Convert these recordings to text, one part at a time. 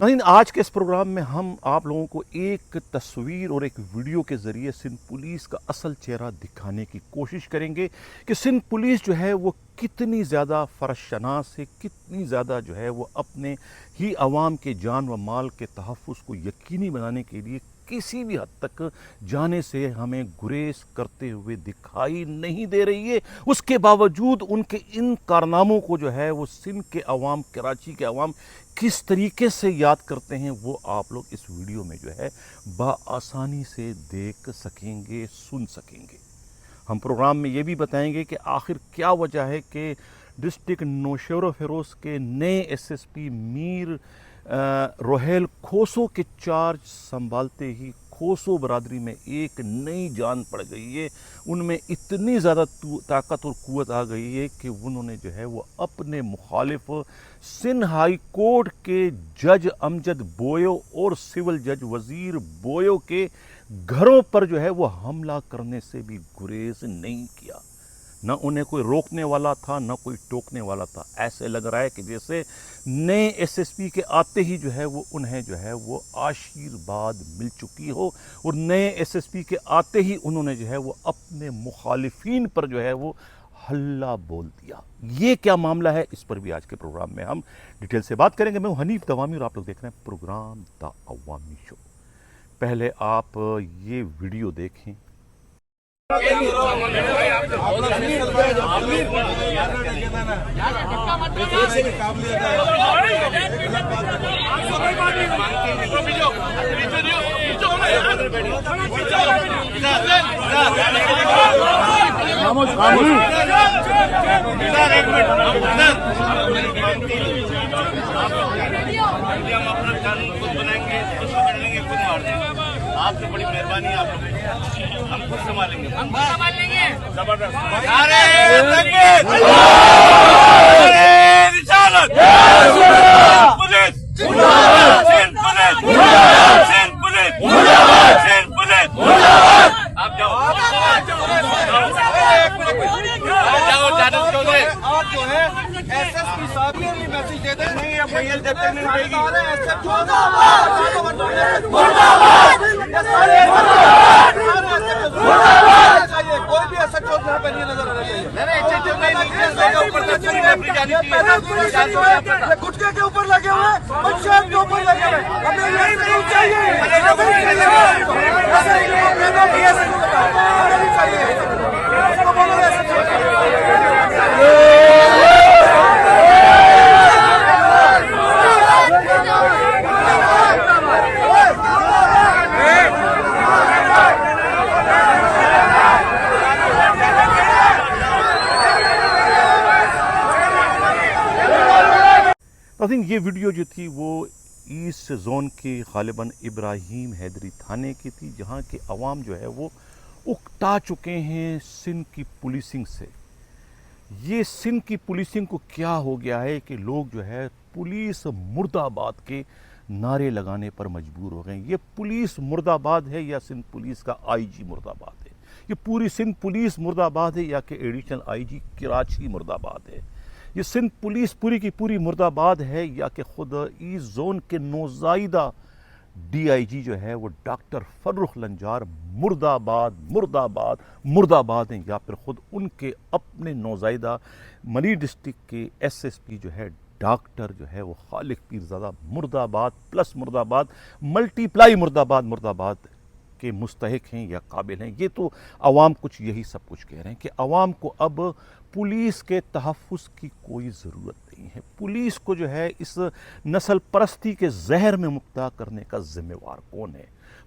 नाज़रीन, आज के इस प्रोग्राम में हम आप लोगों को एक तस्वीर और एक वीडियो के ज़रिए सिंध पुलिस का असल चेहरा दिखाने की कोशिश करेंगे कि सिंध पुलिस जो है वो कितनी ज़्यादा फ़र्शनास है, कितनी ज़्यादा जो है वो अपने ही आवाम के जान व माल के तहफ़्फ़ुज़ को यकीनी बनाने के लिए किसी भी हद तक जाने से हमें गुरेज करते हुए दिखाई नहीं दे रही है। उसके बावजूद उनके इन कारनामों को जो है वो सिंध के अवाम, कराची के अवाम किस तरीके से याद करते हैं वो आप लोग इस वीडियो में जो है बआसानी से देख सकेंगे, सुन सकेंगे। हम प्रोग्राम में ये भी बताएंगे कि आखिर क्या वजह है कि डिस्ट्रिक्ट नौशेरा फिरोज़ के नए एसएसपी मीर रोहेल खोसो के चार्ज संभालते ही खोसो बरादरी में एक नई जान पड़ गई है। उनमें इतनी ज़्यादा ताकत और क़ुव्वत आ गई है कि उन्होंने जो है वो अपने मुखालिफ सिंध हाई कोर्ट के जज अमजद बोयो और सिविल जज वज़ीर बोयो के घरों पर जो है वो हमला करने से भी गुरेज नहीं किया। न उन्हें कोई रोकने वाला था, न कोई टोकने वाला था। ऐसे लग रहा है कि जैसे नए एसएसपी के आते ही जो है वो उन्हें जो है वो आशीर्वाद मिल चुकी हो और नए एसएसपी के आते ही उन्होंने जो है वो अपने मुखालिफिन पर जो है वो हल्ला बोल दिया। ये क्या मामला है, इस पर भी आज के प्रोग्राम में हम डिटेल से बात करेंगे। मैं हूं हनीफ दवामी और आप लोग देख रहे हैं प्रोग्राम द अवामी शो। पहले आप ये वीडियो देखें। हम अपना कानून खुद बनाएंगे, खुद पकड़ लेंगे, खुद मार देंगे। आपसे बड़ी मेहरबानी है, आप लोग हम खुद संभालेंगे, जबरदस्त। नारे तकबीर, नारे रिसालत, police, Sindh police, Sindh police, Sindh police. आप जाओ, आप जो है एसएसपी साहब को भी मैसेज दे दें। नहीं, अब महिला जब तक नहीं रहेगी कोई भी ऐसा चौक यहाँ पे नहीं नजर आना चाहिए। गुटके के ऊपर लगे हुए, पंचायत के ऊपर लगे हुए, हमें नहीं आई थिंक ये वीडियो जो थी वो ईस्ट जोन के गालिबन इब्राहिम हैदरी थाने की थी, जहाँ के अवाम जो है वो उकता चुके हैं सिंध की पुलिसिंग से। ये सिंध की पुलिसिंग को क्या हो गया है कि लोग जो है पुलिस मुर्दाबाद के नारे लगाने पर मजबूर हो गए। ये पुलिस मुर्दाबाद है या सिंध पुलिस का आईजी मुर्दाबाद है? ये पूरी सिंध पुलिस मुर्दाबाद है या कि एडिशनल आईजी कराची मुर्दाबाद है? ये सिंध पुलिस पूरी की पूरी मुर्दाबाद है या कि खुद ईस्ट जोन के नौज़ायदा डीआईजी जो है वो डॉक्टर फर्रुख लंजार मुर्दाबाद मुर्दाबाद मुर्दाबाद हैं, या फिर खुद उनके अपने नौज़ायदा मनी डिस्ट्रिक्ट के एसएसपी जो है डॉक्टर जो है वो खालिक पीरज़ादा मुर्दाबाद प्लस मुर्दाबाद मल्टीप्लाई मुर्दाबाद मुर्दाबाद के मुस्तहिक हैं या काबिल हैं। ये तो अवाम कुछ यही सब कुछ कह रहे हैं कि अवाम को अब पुलिस के तहफ़्फ़ुज़ की कोई ज़रूरत नहीं है। पुलिस को जो है इस नस्ल परस्ती के जहर में मुब्तला करने का ज़िम्मेवार कौन है?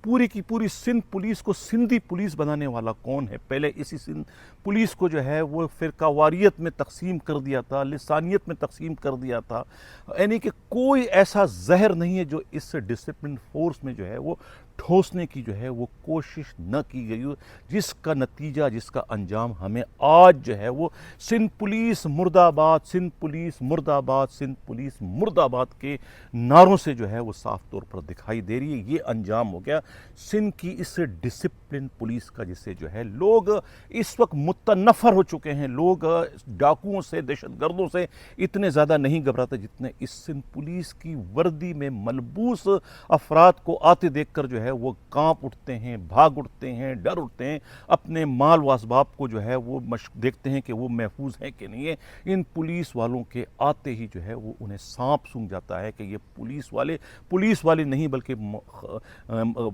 पूरी की पूरी सिंध पुलिस को सिंधी पुलिस बनाने वाला कौन है? पहले इसी सिंध पुलिस को जो है वो फ़िरकावारियत में तकसीम कर दिया था, लिसानियत में तकसीम कर दिया था। यानी कि कोई ऐसा जहर नहीं है जो इस डिसिप्लिन फोर्स में जो है वो ٹھوسنے کی جو ہے وہ کوشش نہ کی گئی ہو، جس کا نتیجہ، جس کا انجام ہمیں آج جو ہے وہ سندھ پولیس مرد آباد، سندھ پولیس مرد آباد، سندھ پولیس مرد آباد کے نعروں سے جو ہے وہ صاف طور پر دکھائی دے رہی ہے۔ یہ انجام ہو گیا سندھ کی اس ڈسپلن پولیس کا، جسے جو ہے لوگ اس وقت متنفر ہو چکے ہیں۔ لوگ ڈاکوؤں سے، دہشت گردوں سے اتنے زیادہ نہیں گھبراتے جتنے اس سندھ پولیس کی وردی میں ملبوس افراد کو آتے دیکھ کر جو ہے وہ کانپ اٹھتے ہیں، بھاگ اٹھتے ہیں، ڈر اٹھتے ہیں، اپنے مال و اسباب کو جو ہے وہ دیکھتے ہیں کہ وہ محفوظ ہیں کہ نہیں ہے۔ ان پولیس والوں کے آتے ہی جو ہے وہ انہیں سانپ سونگھ جاتا ہے کہ یہ پولیس والے نہیں بلکہ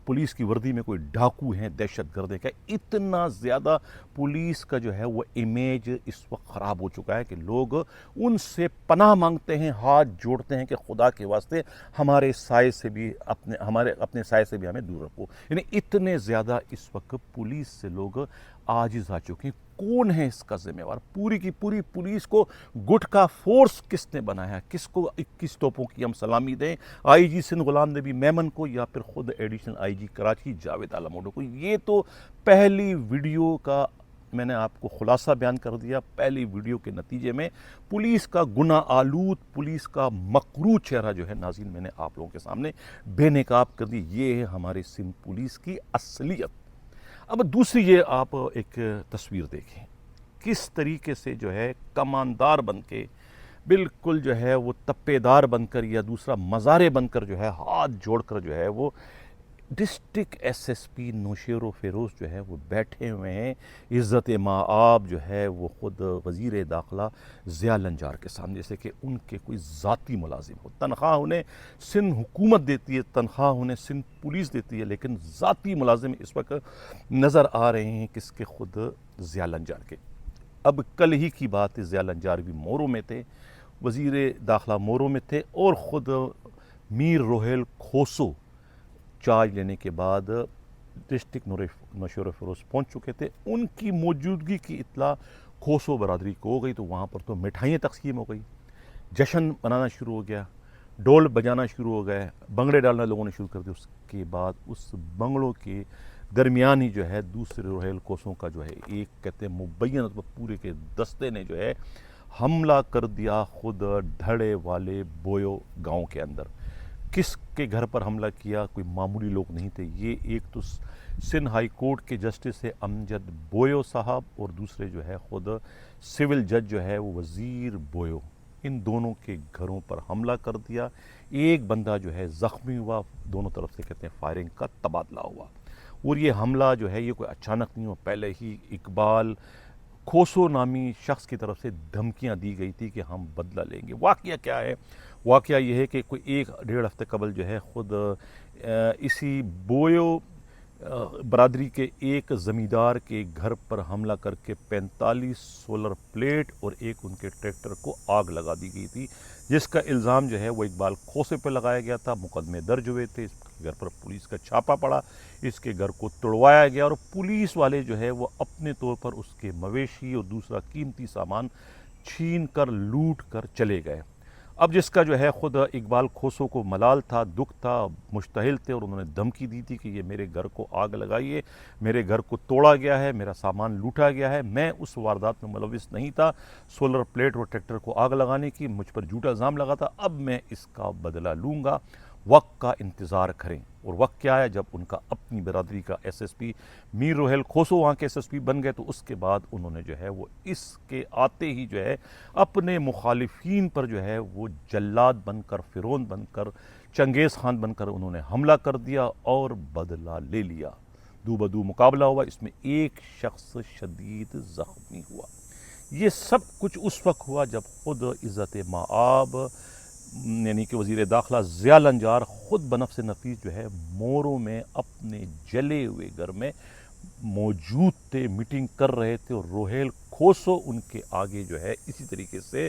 پولیس کی وردی میں کوئی ڈاکو ہیں، دہشت گرد ہیں۔ کہ اتنا زیادہ پولیس کا جو ہے وہ امیج اس وقت خراب ہو چکا ہے کہ لوگ ان سے پناہ مانگتے ہیں، ہاتھ جوڑتے ہیں کہ خدا کے واسطے ہمارے سائے سے بھی اپنے سائے سے بھی ہمیں دور رکھو۔ یعنی اتنے زیادہ اس وقت پولیس سے لوگ عاجز آ چکے ہیں۔ کون ہے اس کا ذمہ وار؟ پوری کی پوری پولیس کو گٹ کا فورس کس نے بنایا؟ کس کو 21 توپوں کی ہم سلامی دیں؟ آئی جی سندھ غلام نبی میمن کو یا پھر خود additional I G Karachi Javed Alam Odho کو؟ یہ تو پہلی ویڈیو کا میں نے آپ کو خلاصہ بیان کر دیا۔ پہلی ویڈیو کے نتیجے میں پولیس کا گناہ آلود، پولیس کا مکروہ چہرہ جو ہے ناظرین میں نے آپ لوگوں کے سامنے بے نقاب کر دی۔ یہ ہے ہمارے سندھ پولیس کی اصلیت۔ اب دوسری یہ آپ ایک تصویر دیکھیں، کس طریقے سے جو ہے کماندار بن کے، بالکل جو ہے وہ تپے دار بن کر یا دوسرا مزارے بن کر جو ہے ہاتھ جوڑ کر جو ہے وہ district S S P Nosheer و فیروز جو ہے وہ بیٹھے ہوئے ہیں عزت مآب جو ہے وہ خود وزیر داخلہ ضیاء لنجار کے سامنے، جیسے کہ ان کے کوئی ذاتی ملازم ہو۔ تنخواہ انہیں سندھ حکومت دیتی ہے، تنخواہ انہیں سندھ پولیس دیتی ہے، لیکن ذاتی ملازم اس وقت نظر آ رہے ہیں کس کے؟ خود ضیاء لنجار کے۔ اب کل ہی کی بات ہے، ضیاء لنجار بھی مورو میں تھے، وزیر داخلہ مورو میں تھے، اور خود میر روہیل کھوسو چارج لینے کے بعد ڈسٹرکٹ نوشیر و فیروز پہنچ چکے تھے۔ ان کی موجودگی کی اطلاع کھوسو برادری کو ہو گئی تو وہاں پر تو مٹھائیاں تقسیم ہو گئی، جشن منانا شروع ہو گیا، ڈول بجانا شروع ہو گئے، بنگڑے ڈالنا لوگوں نے شروع کر دیا۔ اس کے بعد اس بنگڑوں کے درمیان ہی جو ہے دوسرے روہیل کھوسوں کا جو ہے ایک کہتے ہیں مبین پورے کے دستے نے جو ہے حملہ کر دیا خود ڈھڑے والے بویو گاؤں کے اندر۔ کس کے گھر پر حملہ کیا؟ کوئی معمولی لوگ نہیں تھے، یہ ایک تو سندھ ہائی کورٹ کے جسٹس ہے امجد بویو صاحب، اور دوسرے جو ہے خود سول جج جو ہے وہ وزیر بویو۔ ان دونوں کے گھروں پر حملہ کر دیا، ایک بندہ جو ہے زخمی ہوا، دونوں طرف سے کہتے ہیں فائرنگ کا تبادلہ ہوا۔ اور یہ حملہ جو ہے یہ کوئی اچانک نہیں ہوا، پہلے ہی اقبال کھوسو نامی شخص کی طرف سے دھمکیاں دی گئی تھی کہ ہم بدلہ لیں گے۔ واقعہ کیا ہے؟ واقعہ یہ ہے کہ کوئی 1-1.5 ہفتے قبل جو ہے خود اسی بویو برادری کے ایک زمیندار کے گھر پر حملہ کر کے 45 سولر پلیٹ اور ایک ان کے ٹریکٹر کو آگ لگا دی گئی تھی، جس کا الزام جو ہے وہ اقبال کھوسے پہ لگایا گیا تھا۔ مقدمے درج ہوئے تھے، اس کے گھر پر پولیس کا چھاپا پڑا، اس کے گھر کو توڑوایا گیا، اور پولیس والے جو ہے وہ اپنے طور پر اس کے مویشی اور دوسرا قیمتی سامان چھین کر لوٹ کر چلے گئے۔ اب جس کا جو ہے خود اقبال کھوسو کو ملال تھا، دکھ تھا، مشتعل تھے، اور انہوں نے دھمکی دی تھی کہ یہ میرے گھر کو آگ لگائیے، میرے گھر کو توڑا گیا ہے، میرا سامان لوٹا گیا ہے، میں اس واردات میں ملوث نہیں تھا، سولر پلیٹ اور ٹریکٹر کو آگ لگانے کی مجھ پر جھوٹا الزام لگا تھا، اب میں اس کا بدلہ لوں گا، وقت کا انتظار کریں۔ اور وقت کیا ہے؟ جب ان کا اپنی برادری کا ایس ایس پی میر روہیل کھوسو وہاں کے ایس ایس پی بن گئے، تو اس کے بعد انہوں نے جو ہے وہ اس کے آتے ہی جو ہے اپنے مخالفین پر جو ہے وہ جلاد بن کر، فرعون بن کر، چنگیز خان بن کر انہوں نے حملہ کر دیا اور بدلہ لے لیا۔ دو بدو مقابلہ ہوا، اس میں ایک شخص شدید زخمی ہوا۔ یہ سب کچھ اس وقت ہوا جب خود عزت مآب یعنی کہ وزیر داخلہ ضیاء لنجار خود بنفس نفیس جو ہے مورو میں اپنے جلے ہوئے گھر میں موجود تھے، میٹنگ کر رہے تھے، اور روہیل کھوسو ان کے آگے جو ہے اسی طریقے سے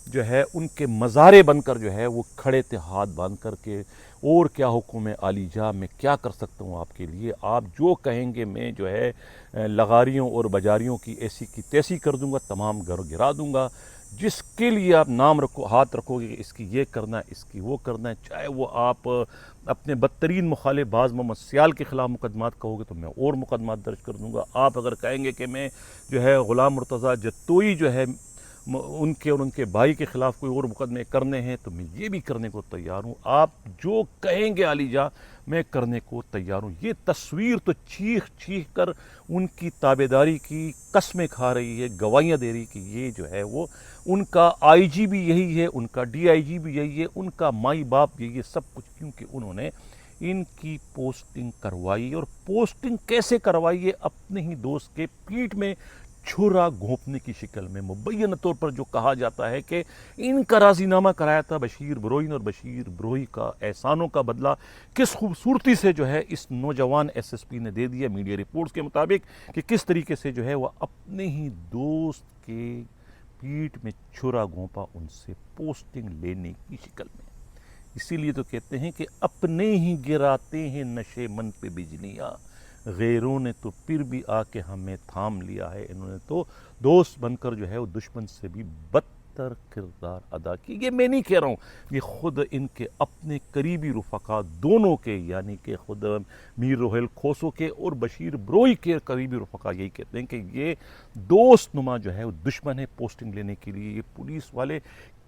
جو ہے ان کے مزارے بن کر جو ہے وہ کھڑے تھے ہاتھ باندھ کر کے، اور کیا حکم ہے عالی جاں، میں کیا کر سکتا ہوں آپ کے لیے، آپ جو کہیں گے میں جو ہے لغاریوں اور بجاریوں کی ایسی کی تیسی کر دوں گا، تمام گھر گرا دوں گا، जिस के लिए आप नाम रखो, हाथ रखोगे कि इसकी ये करना है, इसकी वो करना है, चाहे वो आप अपने बदतरीन मुखालिफ बाज़ मोहम्मद सियाल के ख़िलाफ़ मुकदमात कहोगे तो मैं और मुकदमात दर्ज कर दूँगा। आप अगर कहेंगे कि मैं जो है ग़ुलाम मुर्तज़ा जत्तोई जो है उनके और उनके भाई के ख़िलाफ़ कोई और मुकदमे करने हैं तो मैं ये भी करने को तैयार हूँ। आप जो कहेंगे आलीजा मैं करने को तैयार हूँ। ये तस्वीर तो चीख चीख कर उनकी ताबेदारी की कस्में खा रही है, गवाहियाँ दे रही कि ये जो है वो उनका आईजी भी यही है, उनका डीआईजी भी यही है, उनका माई बाप यही है, सब कुछ क्योंकि उन्होंने इनकी पोस्टिंग करवाई। और पोस्टिंग कैसे करवाई है? अपने ही दोस्त के पीठ में छुरा घोंपने की शक्ल में। मुबैन तौर पर जो कहा जाता है कि इनका राजीनामा कराया था बशीर बरोई ने, और बशीर बरोई का एहसानों का बदला किस खूबसूरती से जो है इस नौजवान एसएसपी ने दे दिया। मीडिया रिपोर्ट्स के मुताबिक कि किस तरीके से जो है वह अपने ही दोस्त के पीठ में छुरा घोंपा उनसे पोस्टिंग लेने की शक्ल में। इसीलिए तो कहते हैं कि अपने ही गिराते हैं नशे मन पे बिजलियाँ, गैरों ने तो फिर भी आके हमें थाम लिया है। इन्होंने तो दोस्त बनकर जो है वो दुश्मन से भी बदतर किरदार अदा की। ये मैं नहीं कह रहा हूँ, ये खुद इनके अपने करीबी रुफ़क़ा दोनों के, यानी कि खुद मीर रोहेल खोसो के और बशीर बरोई के करीबी रुफ़क़ा यही कहते हैं कि ये दोस्त नुमा जो है वो दुश्मन है पोस्टिंग लेने के लिए। ये पुलिस वाले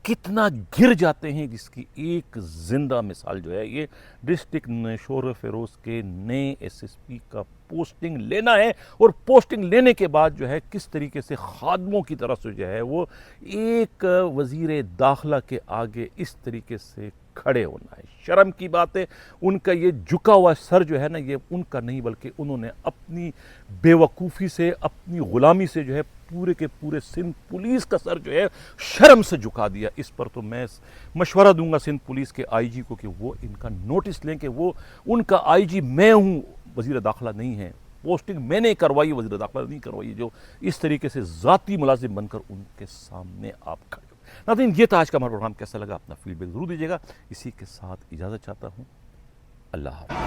कितना गिर जाते हैं जिसकी एक ज़िंदा मिसाल जो है ये डिस्ट्रिक्ट शोर फेरोज़ के नए एसएसपी का पोस्टिंग लेना है। और पोस्टिंग लेने के बाद जो है किस तरीके से खादमों की तरफ से जो है वो एक वज़ीर दाखिला के आगे इस तरीके से खड़े होना है। शर्म की बात है। उनका ये झुका हुआ सर जो है ना, ये उनका नहीं बल्कि उन्होंने अपनी बेवकूफ़ी से, अपनी ग़ुलामी से जो है पूरे के पूरे सिंध पुलिस का सर जो है शर्म से झुका दिया। इस पर तो मैं मशवरा दूंगा सिंध पुलिस के आईजी को कि वो इनका नोटिस लें कि वो उनका आईजी मैं हूँ, वज़ीर दाखिला नहीं है। पोस्टिंग मैंने करवाई, वज़ीर दाखिला नहीं करवाई, जो इस तरीके से ज़ाती मुलाजिम बनकर उनके सामने आप खड़े हो। नाज़रीन, ये था आज का हमारा प्रोग्राम। कैसा लगा अपना फीडबैक ज़रूर दीजिएगा। इसी के साथ इजाज़त चाहता हूँ। अल्लाह हाफ़िज़।